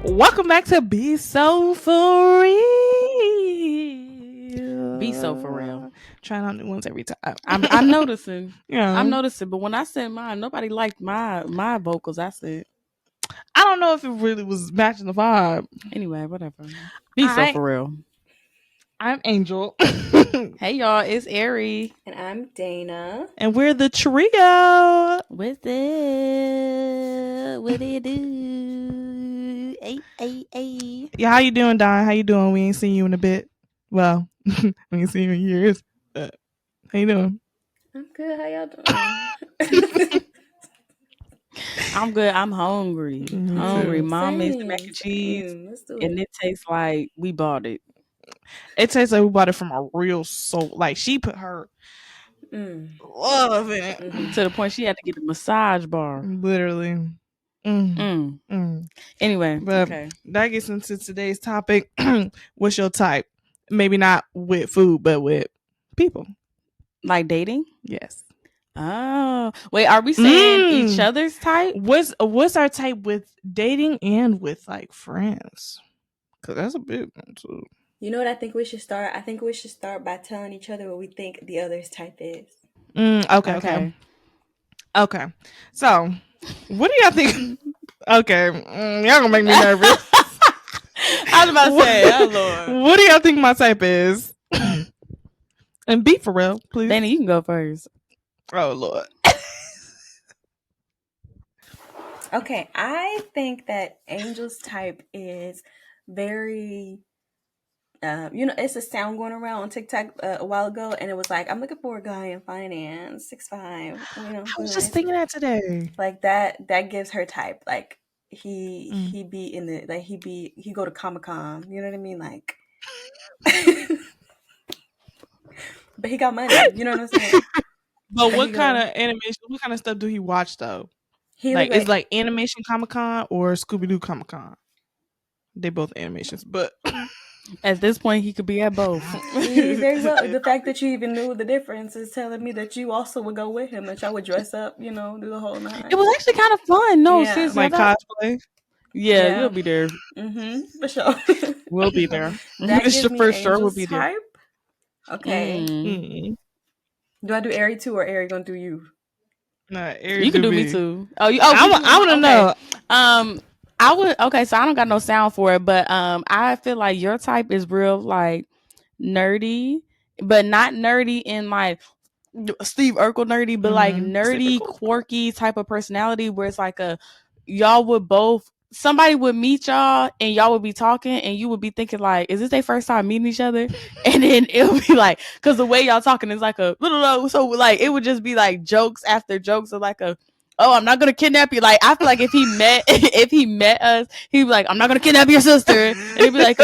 Welcome back to Be So For Real. Be so for real. Trying out new ones every time. I'm noticing. Yeah. I'm noticing. But when I said mine, nobody liked my vocals. I said. I don't know if it really was matching the vibe. Anyway, whatever. Be so for real. I'm Angel. Hey y'all, it's Ari. And I'm Dana. And we're the trio. What's up? What do you do? Ay. Yeah, how you doing, Don? How you doing? We ain't seen you in a bit. Well, we ain't seen you in years. How you doing? I'm good. How y'all doing? I'm good. I'm hungry. Mom made some mac and cheese. And it tastes like we bought it. It tastes like we bought it from a real soul. Like she put her love in it. To the point she had to get a massage bar. Literally. Anyway, but that gets into today's topic. What's your type? Maybe not with food, but with people. Like dating? Yes. Oh, wait, are we saying each other's type? What's our type with dating and with like friends? Because that's a big one too. You know what I think we should start? I think we should start by telling each other what we think the other's type is. Okay. So, what do y'all think? Okay, y'all gonna make me nervous. I was about to say, oh Lord. What do y'all think my type is? And be for real, please. Dana, you can go first. Oh Lord. Okay, I think that Angel's type is very... it's a sound going around on TikTok a while ago, and it was like, I'm looking for a guy in finance, 6'5". I was just thinking that today. Like that gives her type. Like he be in the like he go to Comic-Con. You know what I mean? Like, but he got money. You know what I'm saying? But what kind of animation? What kind of stuff do he watch though? It's like animation Comic-Con or Scooby-Doo Comic-Con. They both animations, but. At this point, he could be at both. Very well. The fact that you even knew the difference is telling me that you also would go with him, that y'all would dress up, do the whole nine. It was actually kind of fun. No, seriously. Like cosplay? Yeah, we'll be there. For sure. We'll be there. It's your first show. We'll be there. Okay. Do I do Ari too, or Ari gonna do you? Nah, Ari you can do me too. I want to know. I would. Okay, so I don't got no sound for it, but I feel like your type is real like nerdy, but not nerdy in like Steve Urkel nerdy, but like nerdy, quirky type of personality where it's like somebody would meet y'all and y'all would be talking and you would be thinking like, is this their first time meeting each other? And then it would be like, because the way y'all talking is like so like it would just be like jokes after jokes or like oh, I'm not gonna kidnap you. Like I feel like if he met us, he'd be like, I'm not gonna kidnap your sister. And he'd be like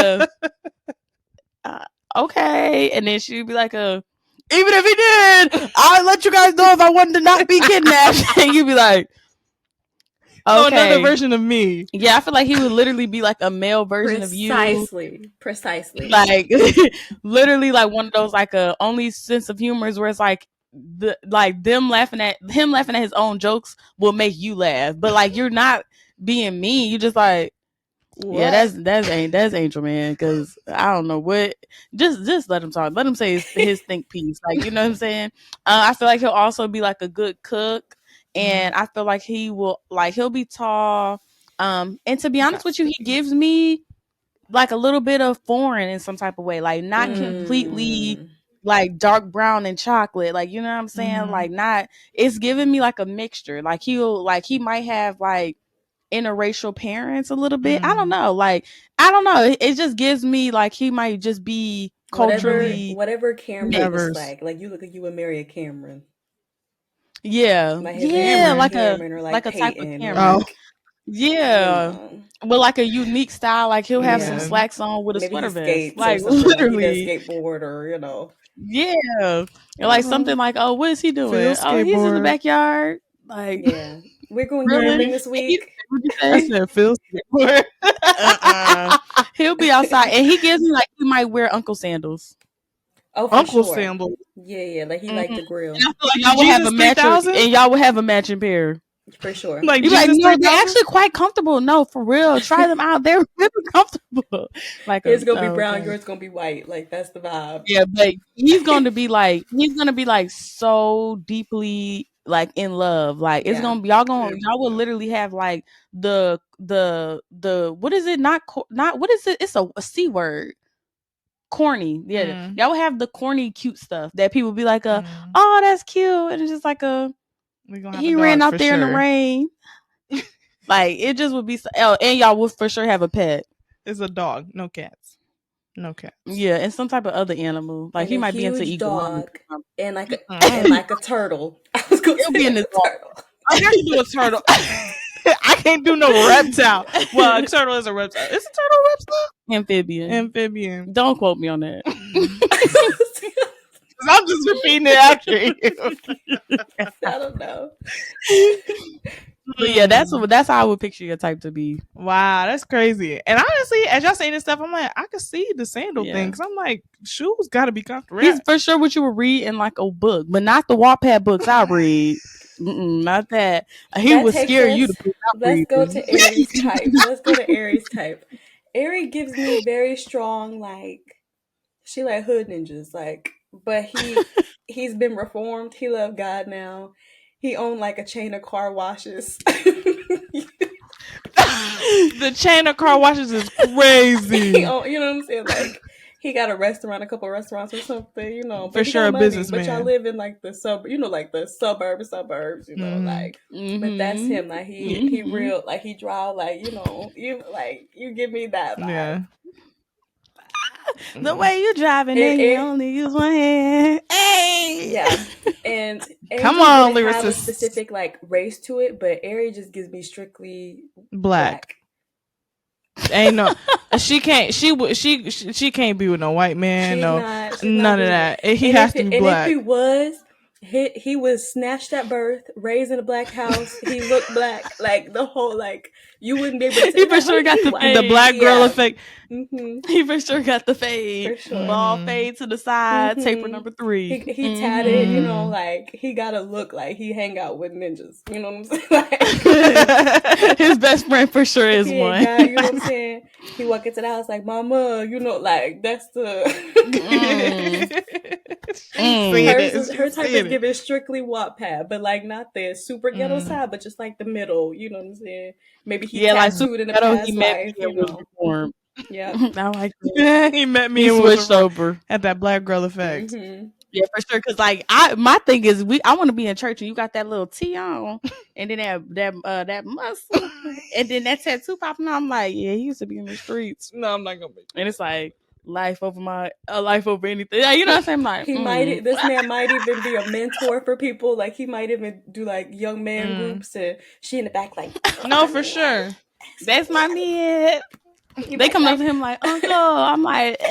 okay. And then she'd be like even if he did, I'll let you guys know if I wanted to not be kidnapped. And you'd be like, okay. Oh, another version of me. Yeah, I feel like he would literally be like a male version of you. Precisely. Like literally like one of those like only sense of humor is where it's like him laughing at his own jokes will make you laugh, but like you're not being mean. You just like, what? Yeah, that's Angel, man. Because I don't know what. Just let him talk. Let him say his think piece. Like, you know what I'm saying? I feel like he'll also be like a good cook, and I feel like he'll be tall. And to be honest with you, he gives me like a little bit of foreign in some type of way, like not completely. Like dark brown and chocolate, like, you know what I'm saying? Like not, it's giving me like a mixture. Like he might have like interracial parents a little bit. I don't know. Like, I don't know. It just gives me like he might just be culturally whatever Cameron looks like you look like you would marry a Cameron. Yeah. Like a type of Cameron. Oh. Yeah. But like a unique style, like he'll have some slacks on with a sweater vest. Like literally skateboard or Yeah. Like something like, oh, what is he doing? Oh, he's in the backyard. Like, yeah. We're going camping this week. I said Phil skateboard. He'll be outside and he gives me like he might wear Uncle sandals. Oh, Uncle sandals. Yeah. Like he liked the grill. And I feel like y'all would have a matching pair. For sure. Like, you're like, no, they're actually quite comfortable. No, for real. Try them out. They're really comfortable. Like, it's gonna be brown, yours gonna be white. Like, that's the vibe. Yeah, but he's gonna be like so deeply like in love. Like, it's gonna be y'all will literally have like the what is it? Not what is it? It's a C word. Corny. Yeah. Y'all will have the corny cute stuff that people be like oh, that's cute. And it's just like he ran out there in the rain. Like, it just would be and y'all would for sure have a pet. It's a dog, no cats. No cats. Yeah, and some type of other animal. Like, he might be into iguana. And like a turtle. I was going to be in the turtle. I can't do a turtle. I can't do no reptile. Well, a turtle is a reptile. Is a turtle a reptile? Amphibian. Don't quote me on that. I'm just repeating it after you. I don't know. But yeah, that's how I would picture your type to be. Wow, that's crazy. And honestly, as y'all saying this stuff, I'm like, I can see the sandal thing, because I'm like, shoes got to be comfortable. He's for sure what you would read in like a book, but not the Wattpad books I read. Not that. He would scare you to put out. Let's go to Aries type. Aries gives me very strong, like, she like hood ninjas, like, but he's been reformed. He loved God now. He owned like a chain of car washes. The chain of car washes is crazy. You know what I'm saying? Like, he got a couple restaurants or something, you know. For sure, a businessman. But y'all live in like the like the suburbs, you know, like. But that's him. Like, he real, like, he draw, like, you know, you give me that vibe. Yeah. The way you driving and you only use one hand. Hey, yeah, and come on, lyricist. Have a specific like race to it, but Aries just gives me strictly black. Ain't no, she can't be with no white man. She's none of that. He has to be black. And if he was snatched at birth, raised in a black house. He looked black, like the whole, like, you wouldn't be able to. He for sure got the black girl effect. He for sure got the fade, ball fade to the side, taper number 3. He tatted, you know, like, he gotta look like he hang out with ninjas. You know what I'm saying? Like, his best friend for sure is one. You know what I'm saying? He walk into the house like, Mama, you know, like, that's the. Her type is giving strictly Wattpad, but like not the super ghetto side, but just like the middle. You know what I'm saying? Maybe he tattooed in the past life. You know? Yeah, I like that. He met me and switched over at that black girl effect. Yeah, for sure. Because like my thing is, I want to be in church and you got that little T on, and then that muscle, and then that tattoo popping out. I'm like, yeah, he used to be in the streets. No, I'm not gonna be. And it's like, life over anything. Yeah, you know what I'm saying? Like, this man might even be a mentor for people. Like, he might even do like young man groups, and she in the back like, no, for sure, that's my man. They come up to him like, Uncle. I'm like,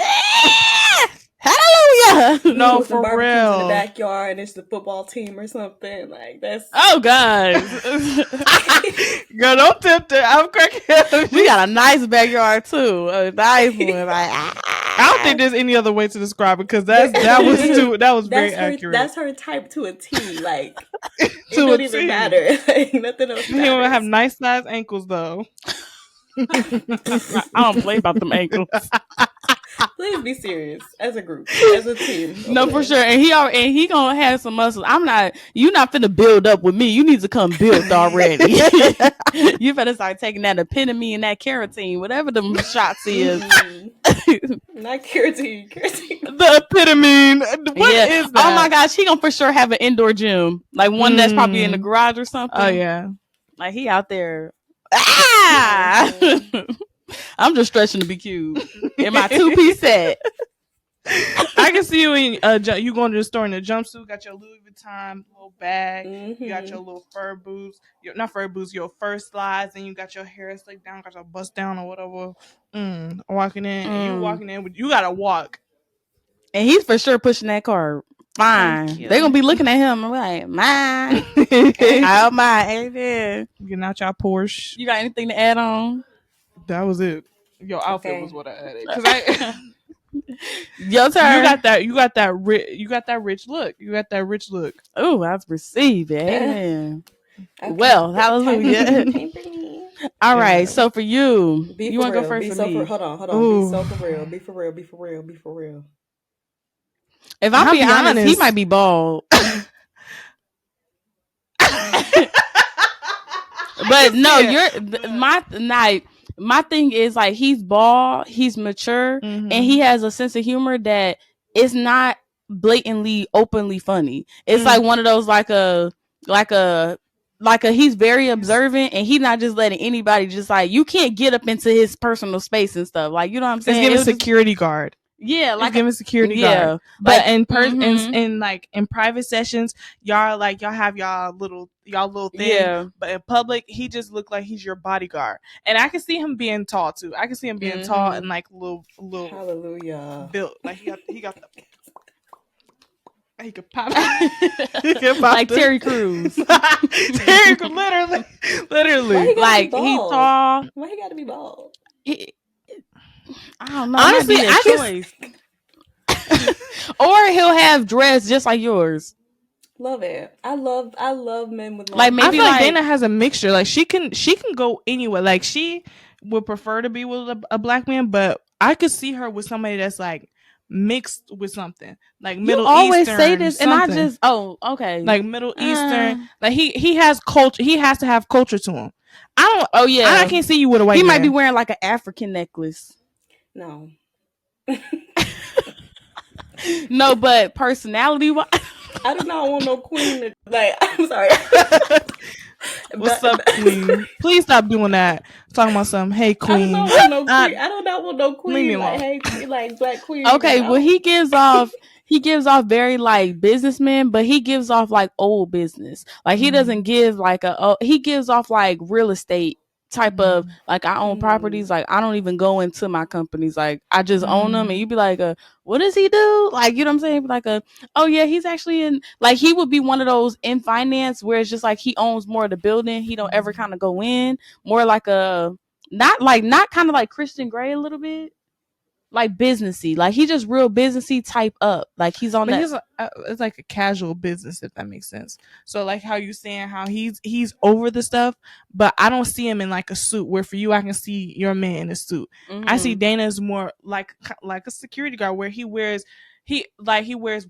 hallelujah. No, for real. In the backyard, and it's the football team or something. Like, that's. Oh God. Girl, don't tempt it. I'm cracking up. We got a nice backyard too. A nice one. Like, I don't think there's any other way to describe it, because that was very accurate. That's her type to a T. Like, it don't even matter. Like, nothing else matters. He don't have nice size ankles though. I don't play about them ankles. Please be serious as a group, as a team. No, for sure. And he gonna have some muscles. You not finna build up with me. You need to come built already. You better start taking that epitome and that keratin, whatever them shots is. Not keratin. The epitome. What is that? Oh my gosh, he gonna for sure have an indoor gym, like one that's probably in the garage or something. Oh yeah, like he out there. I'm just stretching to be cute in my 2-piece set. I can see you in you going to the store in a jumpsuit, got your Louis Vuitton little bag, you got your little fur boots, your fur slides, and you got your hair slicked down, got your bust down or whatever. Walking in, and you walking in with, you gotta walk, and he's for sure pushing that car. Fine, they're gonna be looking at him. I'm like, mine, oh my, amen. Getting out your Porsche. You got anything to add on? That was it. Your outfit was what I added. Your turn. You got that rich look. Oh, I've received it. Amen. Okay. Well, hallelujah. Time for me. All right. Yeah. So for you, Be you for want to real. go Be first so for me? hold on. Ooh. Be so for real. Be for real. Be for real. Be for real. If I'm I'll being be honest, he honest. might be bald. But no, my thing is like he's bald, he's mature, and he has a sense of humor that is not blatantly openly funny. It's like one of those like a he's very observant, and he's not just letting anybody just like, you can't get up into his personal space and stuff, like, you know what I'm saying? It's giving security guard. Yeah, like it's giving security guard. But But in like in private sessions, y'all have y'all little thing. Yeah. But in public, he just looked like he's your bodyguard. And I can see him being tall too. I can see him being tall and like little hallelujah built. Like he got the he could pop like Terry Crews. Terry Crews, literally. Like he's tall. Why he gotta be bald? I don't know. Honestly, choice. Or he'll have dreads just like yours. Love it. I love men with long like maybe I feel like Dana has a mixture. Like she can go anywhere. Like she would prefer to be with a black man, but I could see her with somebody that's like mixed with something like Middle Eastern. You always say this, and I just okay, like Middle Eastern. Like he has culture. He has to have culture to him. I don't. Oh yeah, I can't see you with a white. He man. might be wearing like an African necklace. No. No, but personality wise, I do not want no queen to, like, I'm sorry. What's up, queen? Please stop doing that. Talking about something. Hey, queen. I do not want no queen. Like, hey, like black queen. Okay, well he gives off very like businessman, but he gives off like old business. Like he doesn't give like he gives off like real estate type of like, I own properties. Like I don't even go into my companies. Like I just own them, and you'd be like, what does he do? Like, you know what I'm saying? Like oh yeah, he's actually in, like he would be one of those in finance where it's just like he owns more of the building. He don't ever kind of go in. More like not kind of like Christian Grey a little bit. Like businessy, like he just real businessy type up. Like he's on that. It's like a casual business, if that makes sense. So like how you saying how he's over the stuff, but I don't see him in like a suit. Where for you, I can see your man in a suit. I see Dana's more like a security guard, where he wears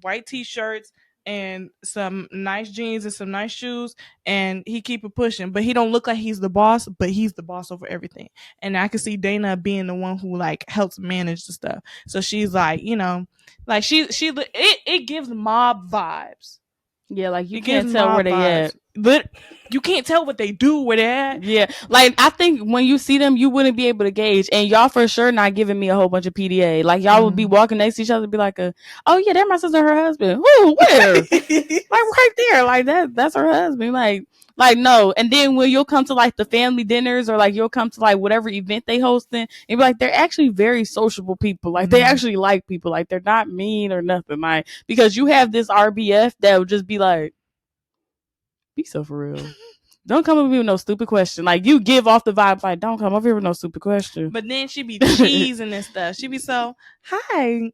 white t-shirts and some nice jeans and some nice shoes, and he keep it pushing, but he don't look like he's the boss, but he's the boss over everything. And I can see Dana being the one who like helps manage the stuff. So she's like, you know, like it gives mob vibes. Yeah, like you can't tell where they at. But you can't tell what they do where they at. Yeah, like I think when you see them, you wouldn't be able to gauge. And y'all for sure not giving me a whole bunch of PDA. Like y'all would be walking next to each other and be like, oh yeah, that's my sister and her husband. Who? Where? Like right there. Like that's her husband. Like no. And then when you'll come to like the family dinners, or like you'll come to like whatever event they hosting, and be like, they're actually very sociable people. Like they actually like people. Like they're not mean or nothing. Like, because you have this RBF that would just be like, be so for real. Don't come up with me with no stupid question. Like you give off the vibes like, don't come up here with no stupid question. But then she be cheesing and stuff. She be so, hi.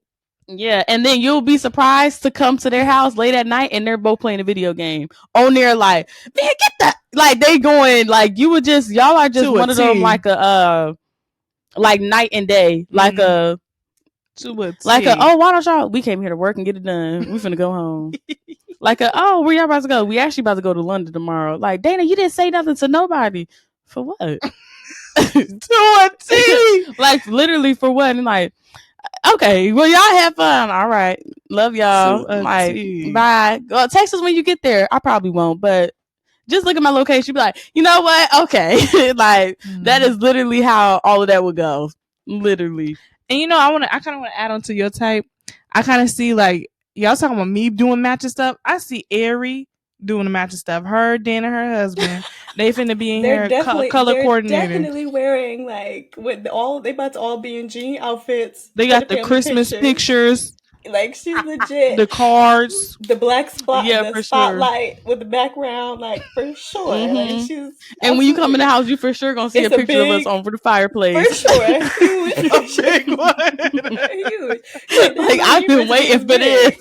Yeah, and then you'll be surprised to come to their house late at night and they're both playing a video game on there. Like, man, get that. Like they going, like y'all are just one of them, like like night and day, like oh, why don't y'all? We came here to work and get it done. We finna go home. Like oh, where y'all about to go? We actually about to go to London tomorrow. Like, Dana, you didn't say nothing to nobody. For what? To a T. Like literally for what? And like, okay, well y'all have fun. All right, love y'all. Like, bye. Text us when you get there. I probably won't, but just look at my location. Be like, you know what? Okay, like that is literally how all of that would go. Literally. And you know, I kind of want to add on to your type. I kind of see like, y'all talking about me doing matching stuff. I see Ari doing the matching stuff. Her, Dan, and her husband, they finna be in here color coordinating. Definitely wearing like they about to all be in jean outfits. They got the Christmas pictures. Like she's legit. The cards, the black spot, yeah, the spotlight with the background, like for sure. Like she's. And when you come in the house, you for sure gonna see a picture of us on for the fireplace. For sure, huge, a big one. Huge. Like I've been waiting for this.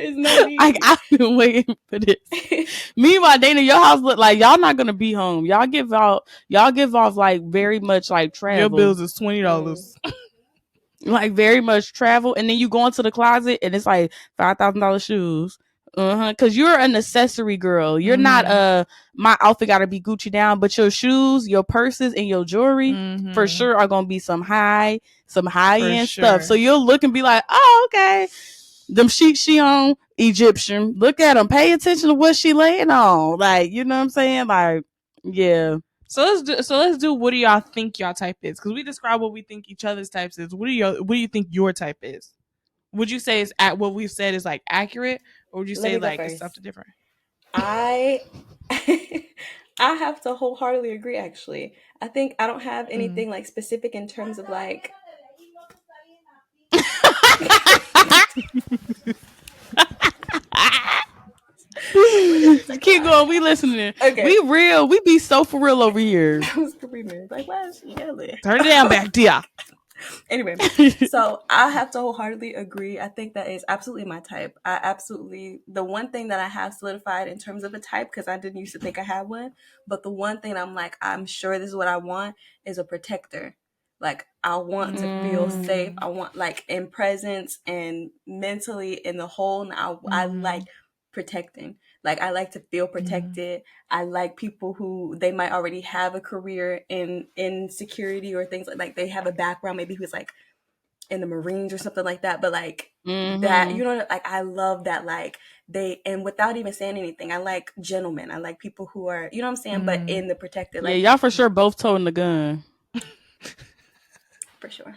There's no need. Like, I've been waiting for this. Meanwhile, Dana, your house look like y'all not gonna be home. Y'all give off like very much like travel. Your bills is $20. Like very much travel, and then you go into the closet and it's like $5,000 shoes. Because you're an accessory girl. You're not my outfit gotta be Gucci down, but your shoes, your purses, and your jewelry for sure are gonna be some high end stuff. So you'll look and be like, oh, okay, them sheets she on, Egyptian. Look at them. Pay attention to what she laying on. Like, you know what I'm saying? Like, yeah. So let's do what do y'all think y'all type is? Because we describe what we think each other's types is. What do you think your type is? Would you say is at what we've said is like accurate, or would you say like it's something different? I have to wholeheartedly agree. Actually, I think I don't have anything like specific in terms of like. Keep going. We listening. Okay. We real. We be so for real over here. I was screaming like, why is she yelling? Turn it down back, dear. Anyway, so I have to wholeheartedly agree. I think that is absolutely my type. The one thing that I have solidified in terms of a type, because I didn't used to think I had one, but the one thing I'm like, I'm sure this is what I want, is a protector. Like, I want to feel safe. I want, like, in presence and mentally in the whole, and I like protecting. Like, I like to feel protected. I like people who they might already have a career in security or things like they have a background, maybe who's like in the Marines or something like that. But like that, you know, like I love that, like and without even saying anything, I like gentlemen. I like people who are, you know what I'm saying, but in the protected. Like, yeah, y'all for sure both toting the gun. For sure.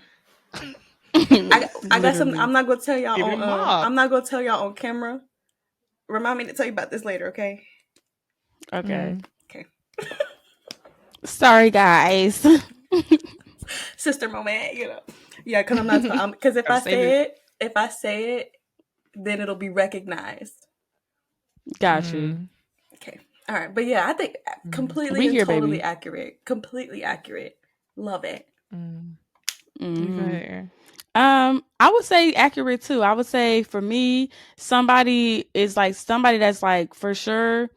I got something. I'm not gonna tell y'all on. I'm not gonna tell y'all on camera. Remind me to tell you about this later, okay? Okay. Okay. Sorry, guys. Sister moment, you know. Yeah, because I'm not. Because if I say it, then it'll be recognized. Got you. Okay. All right, but yeah, I think completely and totally accurate. Completely accurate. Love it. I would say accurate too. I would say for me, somebody that's like for sure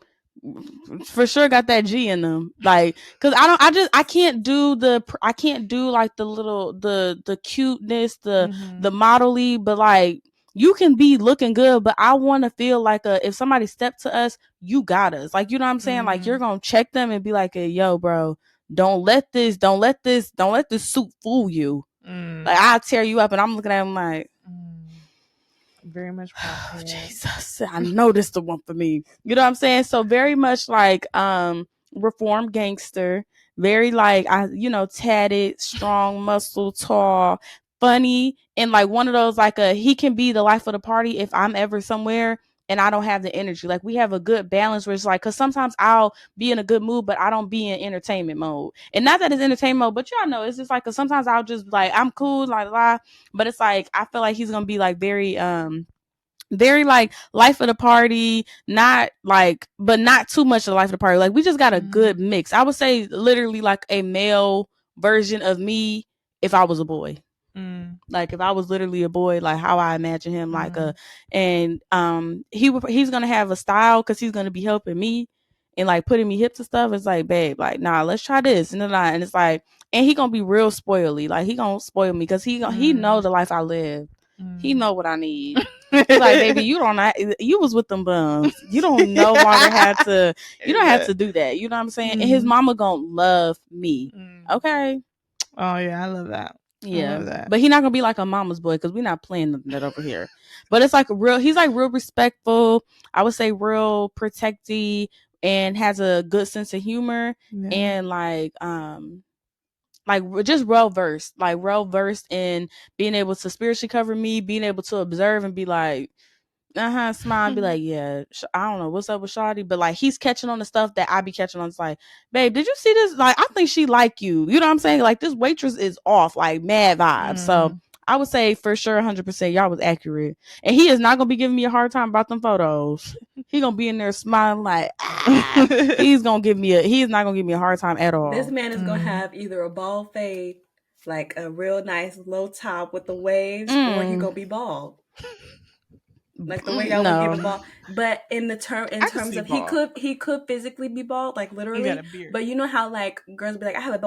got that G in them. Like, cause I can't do like the little, the cuteness, the modelly, but like, you can be looking good, but I want to feel like if somebody stepped to us, you got us. Like, you know what I'm saying? Like, you're going to check them and be like, yo, bro, don't let this suit fool you. Like, I'll tear you up, and I'm looking at him like, very much. Oh, Jesus, I know this the one for me. You know what I'm saying? So very much like reformed gangster, very like tatted, strong, muscle, tall, funny, and like one of those like he can be the life of the party if I'm ever somewhere and I don't have the energy. Like, we have a good balance where it's like, because sometimes I'll be in a good mood, but I don't be in entertainment mode. And not that it's entertainment mode, but y'all know, it's just like, because sometimes I'll just like, I'm cool, like, blah. But it's like, I feel like he's going to be like very like life of the party, not like, but not too much of the life of the party. Like, we just got a good mix. I would say literally like a male version of me if I was a boy. Like, if I was literally a boy, like how I imagine him, like he's gonna have a style because he's gonna be helping me and like putting me hip to stuff. It's like, babe, like, nah, let's try this, and it's like, and he gonna be real spoily. Like, he gonna spoil me because he know the life I live. He know what I need. He's like, baby, you was with them bums. You don't no longer have to. You don't have to do that. You know what I'm saying? And his mama gonna love me. Okay. Oh yeah, I love that. Yeah, but he's not gonna be like a mama's boy because we're not playing that over here. But it's like he's like real respectful. I would say real protective and has a good sense of humor and like just well versed in being able to spiritually cover me, being able to observe and be like, smile and be like, yeah, I don't know what's up with Shawty, but like, he's catching on the stuff that I be catching on. It's like, babe, did you see this? Like, I think she like you. You know what I'm saying? Like, this waitress is off, like mad vibes. So I would say for sure 100% y'all was accurate. And he is not gonna be giving me a hard time about them photos. He gonna be in there smiling like, he's not gonna give me a hard time at all. This man is gonna have either a bald fade, like a real nice low top with the waves, or he gonna be bald. Like the way y'all would give a ball, but in terms of bald. he could physically be bald, like literally. But you know how like girls be like, I have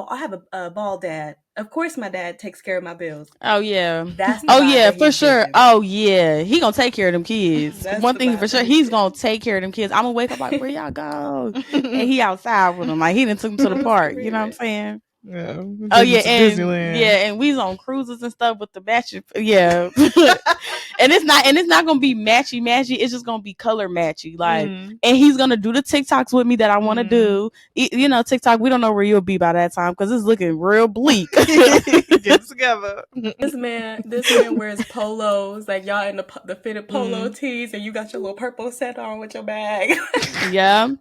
a bald dad. Of course, my dad takes care of my bills. Oh yeah, that's the vibe for sure. giving. Oh yeah, he gonna take care of them kids. One thing for sure, he's gonna take care of them kids. I'm gonna wake up like, where y'all go? And he outside with them, like he didn't took them to the park. You know what I'm saying? Yeah. Oh yeah, and we's on cruises and stuff with the matchy. Yeah, and it's not gonna be matchy. It's just gonna be color matchy. Like, and he's gonna do the TikToks with me that I want to do. You know, TikTok. We don't know where you'll be by that time because it's looking real bleak. Get together. This man wears polos, like y'all in the fitted polo tees, and you got your little purple set on with your bag. Yeah.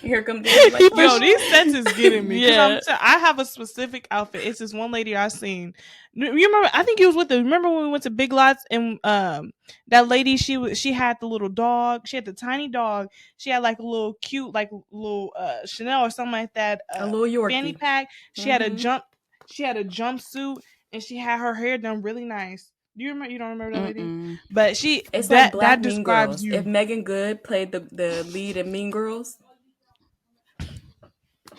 Here comes the like, yo, these sets is getting me. Yeah. I have a specific outfit. It's this one lady I seen. You remember? I think he was with the. Remember when we went to Big Lots and that lady she had the little dog. She had the tiny dog. She had like a little cute like little Chanel or something like that. A little Yorkie fanny pack. She had a jumpsuit and she had her hair done really nice. Do you remember? You don't remember that lady? But it's like Black Mean Girls. If Megan Good played the lead in Mean Girls.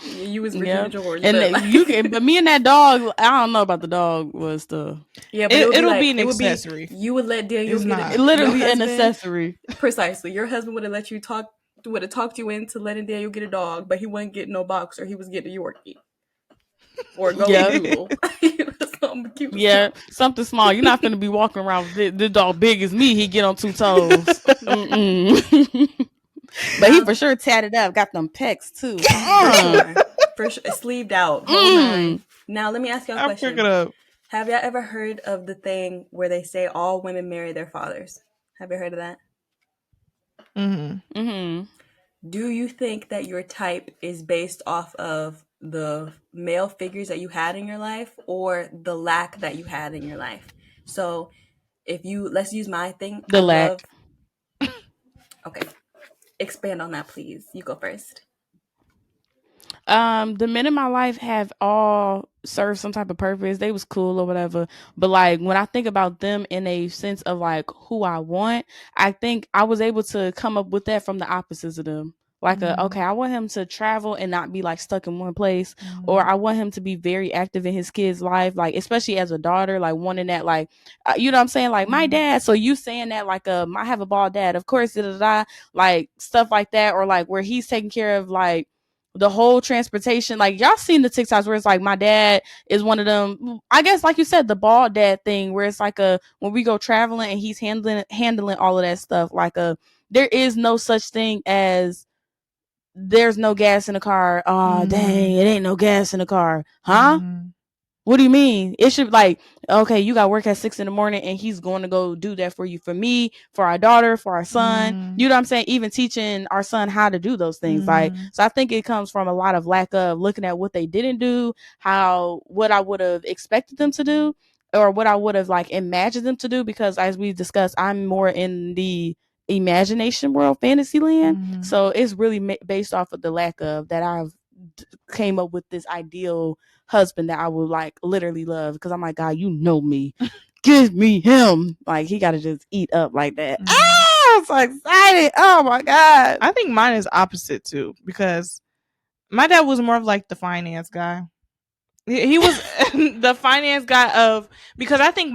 You was Regina George, and you can. But me and that dog, I don't know about the dog. Was the but it'll be an accessory. You would let Daniel get literally an accessory. Precisely, your husband would have let you would have talked you into letting Daniel get a dog, but he wasn't getting no boxer. He was getting a Yorkie or a golden doodle. Something cute. Yeah, something small. You're not gonna be walking around with the dog big as me. He get on 2 toes. But he for sure tatted up, got them pecs too. For sure, sleeved out. Now let me ask y'all a question. Pick it up. Have y'all ever heard of the thing where they say all women marry their fathers? Have you heard of that? Do you think that your type is based off of the male figures that you had in your life or the lack that you had in your life? So let's use my thing. The lack. Okay. Expand on that, please. You go first. The men in my life have all served some type of purpose. They was cool or whatever. But like when I think about them in a sense of like who I want, I think I was able to come up with that from the opposites of them. Like okay, I want him to travel and not be like stuck in one place, or I want him to be very active in his kid's life, like especially as a daughter, like wanting that, like you know what I'm saying, like my dad. So you saying that like I have a bald dad, of course, like stuff like that, or like where he's taking care of like the whole transportation. Like y'all seen the TikToks where it's like my dad is one of them. I guess like you said, the bald dad thing, where it's like when we go traveling and he's handling all of that stuff. Like there is no such thing as there's no gas in the car. Oh, dang, it ain't no gas in the car. Huh? What do you mean? It should like, okay, you got work at 6 a.m. and he's going to go do that for you, for me, for our daughter, for our son. You know what I'm saying? Even teaching our son how to do those things. Like, so I think it comes from a lot of lack of looking at what they didn't do, what I would have expected them to do, or what I would have like imagined them to do. Because as we discussed, I'm more in the imagination world, fantasy land. So it's really based off of the lack of that I've came up with this ideal husband that I would like literally love, because I'm like, God, you know me, give me him. Like he gotta just eat up like that. I'm so excited. Oh my God. I think mine is opposite too, because my dad was more of like the finance guy. He was the finance guy because I think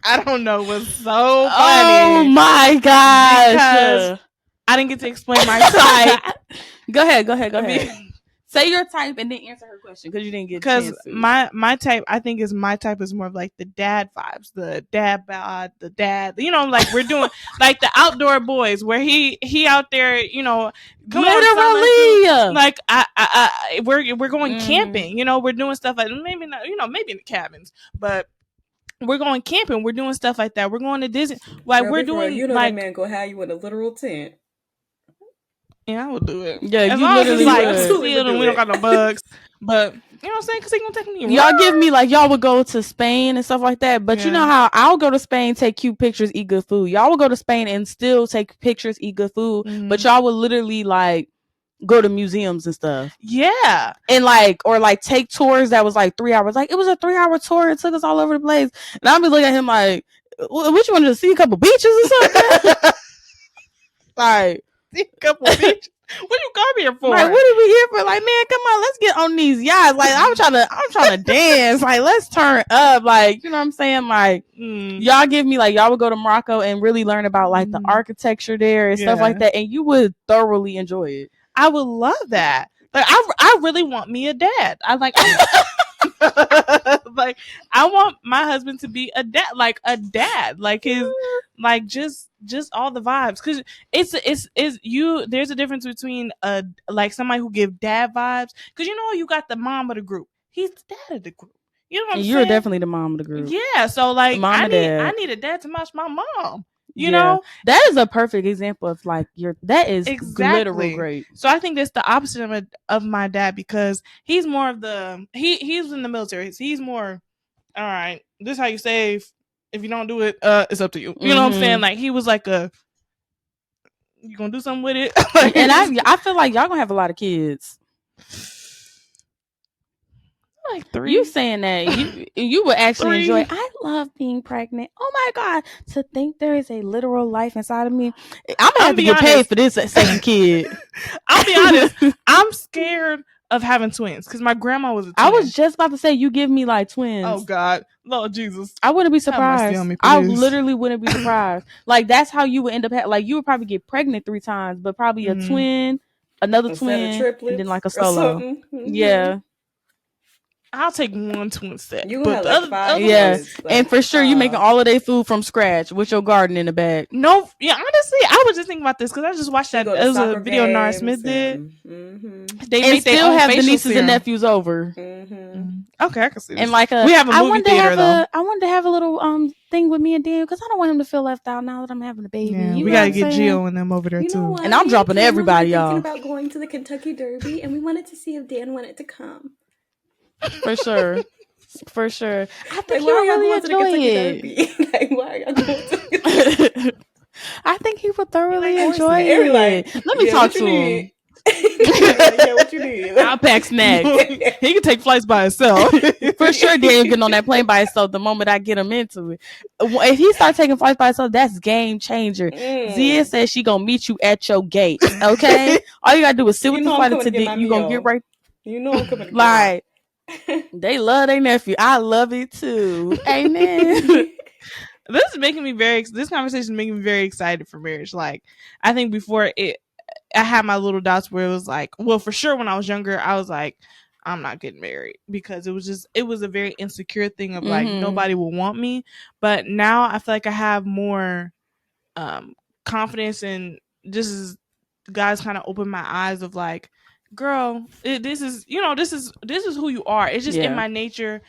I don't know, it was so funny. Oh my gosh. Because I didn't get to explain my type. Go ahead. Say your type and then answer her question, because you didn't get a chance to. Because my type, I think my type is more of like the dad vibes, the dad bod, the dad, you know, like we're doing like the outdoor boys where he out there, you know, literally like we're going camping, you know, we're doing stuff like maybe not, you know, maybe in the cabins, but we're going camping, we're doing stuff like that, we're going to Disney, like we're doing, you know, like, that man go have you in a literal tent. Yeah, I would do it. Yeah, as you long literally as it's like would. sealed and we don't got no bugs. But you know what I'm saying? Because they gonna take me. Y'all give me like y'all would go to Spain and stuff like that. But you know how I'll go to Spain, take cute pictures, eat good food. Y'all would go to Spain and still take pictures, eat good food. But y'all would literally like go to museums and stuff. Yeah. And like, or like take tours that was like 3 hours. Like, it was a 3-hour tour. It took us all over the place. And I'll be looking at him like, what, you wanted to see a couple beaches or something? Like, See a couple beaches. What you come here for? Like, what are we here for? Like, man, come on, let's get on these yachts. Like, I'm trying to dance. Like, let's turn up. Like, you know what I'm saying? Like, y'all give me, like, y'all would go to Morocco and really learn about like the architecture there and stuff like that, and you would thoroughly enjoy it. I would love that. Like, I really want me a dad. Like I want my husband to be a dad, like his, like just all the vibes, because it's you. There's a difference between like somebody who give dad vibes, because you got the mom of the group. He's the dad of the group. You know what I'm saying? You're definitely the mom of the group. Yeah. So like, I need a dad to match my mom. You know, that is a perfect example of like that is literally great. So I think that's the opposite of my dad, because he's more of the he's in the military. So he's more, all right, this is how you save. If you don't do it, it's up to you. You know what I'm saying? Like, he was like you gonna do something with it. And I feel like y'all gonna have a lot of kids. Like 3. You saying that you would actually enjoy it. I love being pregnant. Oh my God. To think there is a literal life inside of me. I'm gonna have to get paid for this second kid. I'll be honest. I'm scared of having twins, because my grandma was a twin. I was just about to say, you give me like twins. Oh God, Lord Jesus. I wouldn't be surprised. I literally wouldn't be surprised. Like, that's how you would end up like, you would probably get pregnant 3 times, but probably a twin, another twin, and then like a solo. Yeah. I'll take 1 twin set. You gonna have like 5 kids, and for sure you making all of their food from scratch with your garden in the back. No, yeah, honestly, I was just thinking about this because I just watched that. It was a video Nara Smith did. They and still have the nieces and nephews over. Okay, I can see this. And like we have a movie theater though. I wanted to have a little thing with me and Daniel, because I don't want him to feel left out now that I'm having a baby. Yeah, we gotta get Gio and them over there too. And I'm dropping everybody, y'all. About going to the Kentucky Derby, and we wanted to see if Dan wanted to come. For sure. For sure. I think he would really enjoy it. Like, why are y'all going to I think he would thoroughly enjoy it. Let me talk to him. Yeah, what you need? I'll pack snacks. He can take flights by himself. For sure, Daniel getting on that plane by himself the moment I get him into it. If he starts taking flights by himself, that's game changer. Zia says she gonna meet you at your gate. Okay? All you gotta do is sit with the flight attendant. You gonna get right. You know I'm coming to like, they love their nephew. I love it too. Amen. This conversation is making me very excited for marriage. Like, I think before I had my little doubts where it was like, well, for sure when I was younger, I was like, I'm not getting married, because it was a very insecure thing of like, nobody will want me. But now I feel like I have more confidence, and God's kind of opened my eyes of like, girl, this is who you are. It's just in my nature.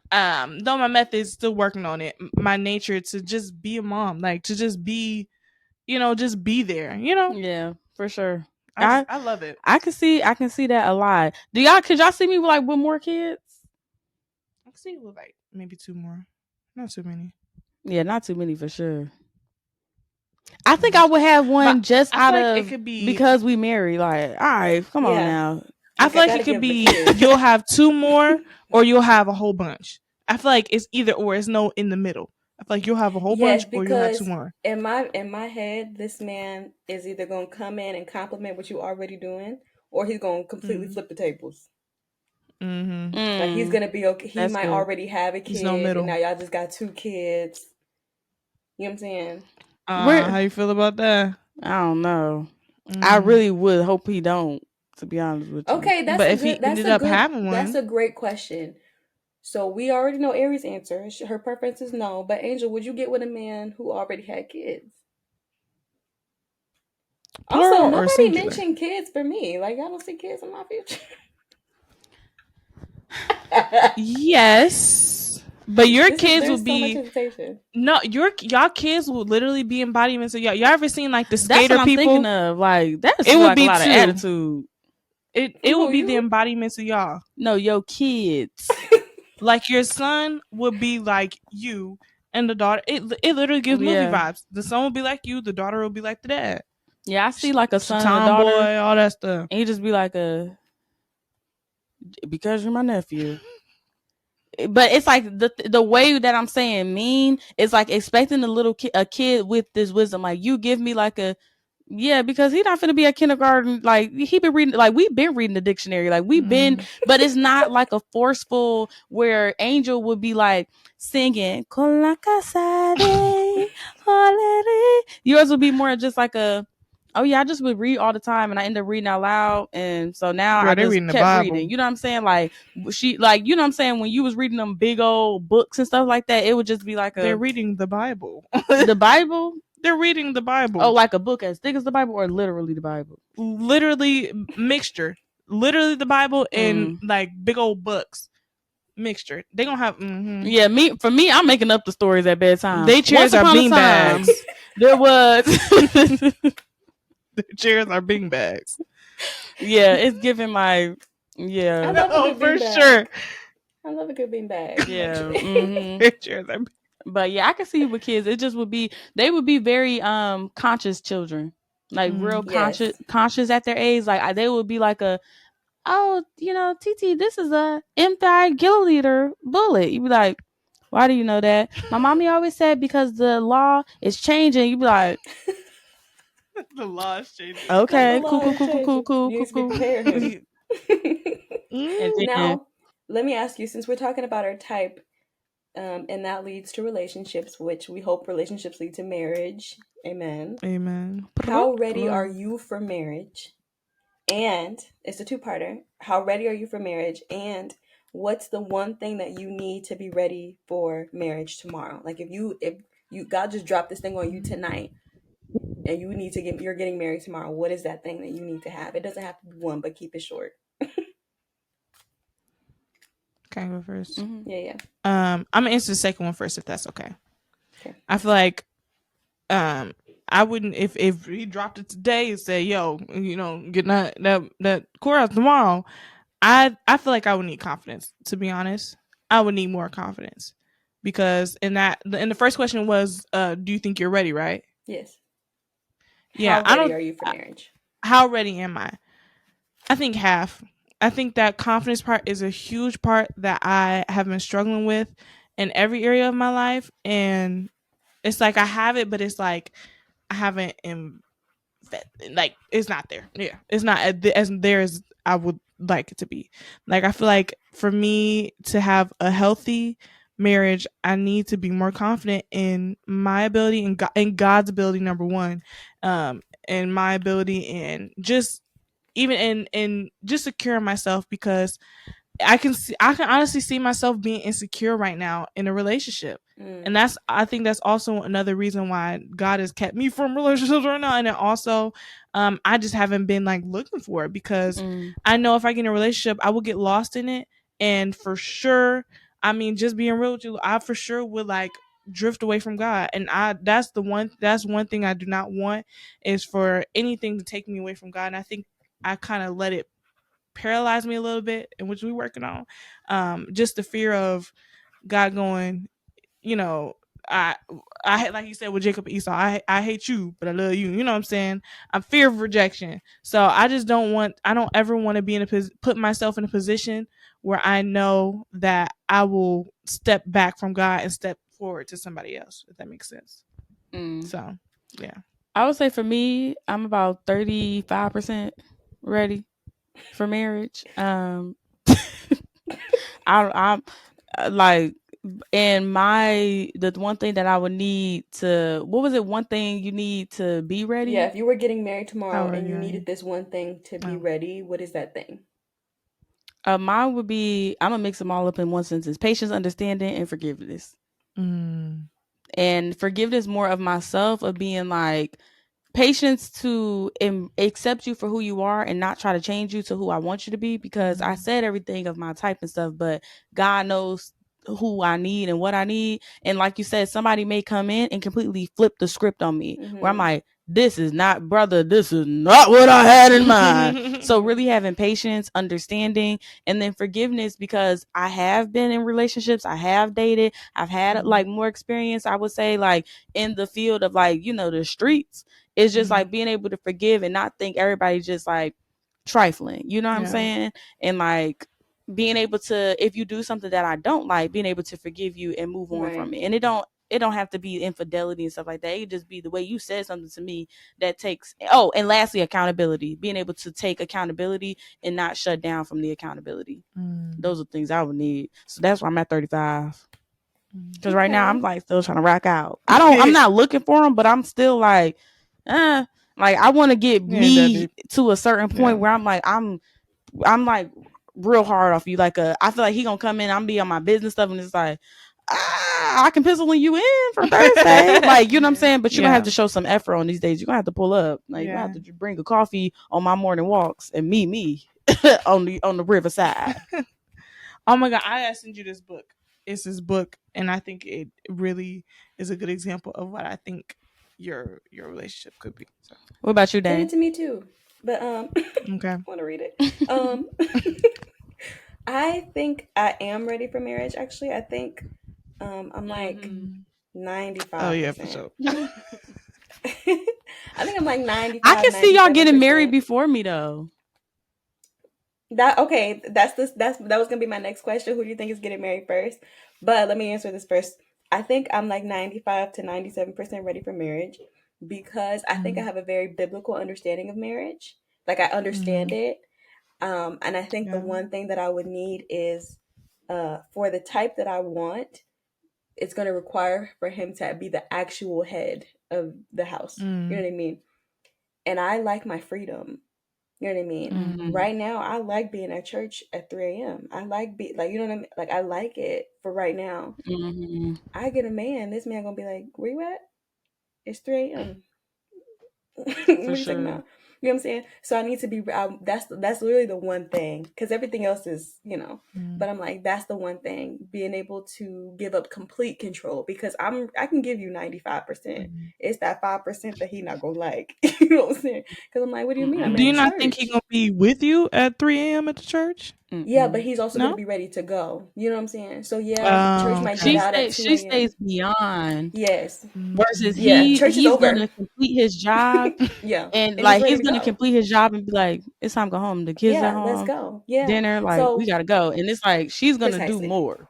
Though my method's still working on it, my nature to just be a mom, like to just be, just be there, Yeah, for sure. I love it. I can see that a lot. Could y'all see me with more kids? I can see you with like maybe 2 more. Not too many. Yeah, not too many for sure. I think I would have one just out of it could be, because we married. Like, all right, come on now. I feel like it could be you'll have 2 more or you'll have a whole bunch. I feel like it's either or. It's no in the middle. I feel like you'll have a whole bunch or you'll have 2 more. In my head, this man is either gonna come in and compliment what you already doing, or he's gonna completely flip the tables. Like, he's gonna be okay. He might already have a kid. No middle. And now y'all just got 2 kids. You know what I'm saying? How you feel about that? I don't know. I really would hope he don't, to be honest with you. Okay, if he ended up having one, that's a great question. So we already know Aries' answer. Her preference is no. But Angel, would you get with a man who already had kids? Also, nobody mentioned kids for me. Like, y'all don't see kids in my future. Yes, but your kids will be y'all kids will literally be embodiments of y'all. Y'all ever seen like the skater that's what people? I'm thinking of. Like, that's it would like be a lot of attitude. It would be the embodiments of y'all. No, your kids. Like, your son would be like you, and the daughter. It literally gives movie vibes. The son will be like you. The daughter will be like the dad. Yeah, I see like a son and a tomboy, daughter, all that stuff. and you just be like because you're my nephew. But it's like the way that I'm saying mean is like expecting a kid with this wisdom. Like, you give me like a, yeah, because he not finna be at kindergarten. Like, he been reading, like, we've been reading the dictionary. Like, we've been, but it's not like a forceful where Angel would be like singing. Yours would be more just like a, oh yeah, I just would read all the time and I end up reading out loud. And so now Girl, I just kept Bible. reading. You know what I'm saying? Like, she, like, you know what I'm saying? When you was reading them big old books and stuff like that, it would just be like they're reading the Bible. The Bible? They're reading the Bible. Oh, like a book as thick as the Bible, or literally the Bible? Literally mixture. Literally the Bible and like big old books. Mixture. They gonna have Yeah, for me, I'm making up the stories at bedtime. They chairs are bean bags. There was Their chairs are bean bags. Yeah, it's giving my for sure. I love a good bean bag. Yeah. Their chairs are. But yeah, I can see with kids, it just would be, they would be very conscious children, like real conscious at their age. Like, they would be like oh, you know, TT, this is a anti-gilliliter bullet. You'd be like, why do you know that? My mommy always said because the law is changing. You'd be like, the law is changing. Okay, cool. You need to be prepared. Now, let me ask you, since we're talking about our type, and that leads to relationships, which we hope relationships lead to marriage. Amen. Amen. How ready are you for marriage? And it's a two-parter. How ready are you for marriage? And what's the one thing that you need to be ready for marriage tomorrow? Like, if you God just dropped this thing on you tonight, and you're getting married tomorrow, what is that thing that you need to have? It doesn't have to be one, but keep it short. Can I go first? Mm-hmm. Yeah. I'm gonna answer the second one first, if that's okay. I feel like I wouldn't, if he dropped it today and said, yo, you know, get that courthouse tomorrow, I feel like I would need confidence, to be honest. I would need more confidence, because the first question was, do you think you're ready, right? Yes. Yeah. How ready are you for marriage? How ready am I? I think half. I think that confidence part is a huge part that I have been struggling with in every area of my life. And it's like I have it, but it's like I haven't, like, it's not there. Yeah. It's not as there as I would like it to be. Like, I feel like for me to have a healthy marriage, I need to be more confident in my ability and in God's ability, number one, and my ability, and just even in just securing myself, because I can honestly see myself being insecure right now in a relationship. And I think that's also another reason why God has kept me from relationships right now. And then also, I just haven't been like looking for it, because I know if I get in a relationship, I will get lost in it. And for sure, I mean, just being real with you, I for sure would like drift away from God. And that's one thing I do not want, is for anything to take me away from God. And I think I kind of let it paralyze me a little bit, and which we're working on. Just the fear of God going, you know, I like you said with Jacob and Esau, I hate you, but I love you. You know what I'm saying? I'm fear of rejection. So I don't ever want to be put myself in a position where I know that I will step back from God and step forward to somebody else, if that makes sense. So, yeah. I would say for me, I'm about 35% ready for marriage. I'm like, and the one thing that I would need to, what was it? One thing you need to be ready? Yeah, if you were getting married tomorrow and you needed this one thing to be ready, what is that thing? Mine would be, I'm gonna mix them all up in one sentence: patience, understanding, and forgiveness. And forgiveness more of myself, of being like, patience to accept you for who you are and not try to change you to who I want you to be, because I said everything of my type and stuff, but God knows who I need and what I need. And like you said, somebody may come in and completely flip the script on me, where I'm like, this is not what I had in mind. So really having patience, understanding, and then forgiveness, because I have been in relationships, I have dated, I've had like more experience, I would say, like in the field of, like, you know, the streets. It's just like being able to forgive and not think everybody's just like trifling. You know what I'm saying? And like being able to, if you do something that I don't like, being able to forgive you and move on from it. And it don't have to be infidelity and stuff like that. It could just be the way you said something to me that takes, and lastly, accountability. Being able to take accountability and not shut down from the accountability. Those are things I would need. So that's why I'm at 35. Because right now I'm like still trying to rock out. I'm not looking for them, but I'm still like I want to get me to a certain point where I'm like I'm like real hard off you. Like I feel like he gonna come in, I'm be on my business stuff, and it's like I can pencil you in for Thursday. Like, you know what I'm saying? But you're gonna have to show some effort on these days. You're gonna have to pull up. Like you're gonna have to bring a coffee on my morning walks and meet me on the riverside. Oh my God, I gotta send you this book. It's this book, and I think it really is a good example of what I think your relationship could be. So. What about you, Dan? Send it to me too. But okay. I want to read it. I think I am ready for marriage. Actually, I think I'm like 95%. Oh yeah, for sure. I think I'm like 95. I can see y'all getting married before me though. That was gonna be my next question. Who do you think is getting married first? But let me answer this first. I think I'm like 95 to 97% ready for marriage because I think I have a very biblical understanding of marriage. Like I understand it. And I think the one thing that I would need is for the type that I want, it's going to require for him to be the actual head of the house. You know what I mean? And I like my freedom. You know what I mean? Right now, I like being at church at 3 a.m. I like you know what I mean? Like I like it for right now. I get a man. This man gonna be like, "Where you at? It's 3 a.m." For sure. You know what I'm saying? So I need to be. That's literally the one thing, because everything else is, But I'm like, that's the one thing, being able to give up complete control, because I can give you 95%. It's that 5% that he not gonna like. You know what I'm saying? Because I'm like, what do you mean? Do you not think he gonna be with you at 3 a.m. at the church? Yeah, but he's also gonna be ready to go. You know what I'm saying? So church might get out at 2 a.m. She stays beyond. Yes. Versus church he's is over. Gonna complete his job. And like he's gonna complete his job and be like, it's time to go home. The kids are home. Let's go. Yeah. Dinner, like we gotta go. And it's like she's gonna do more.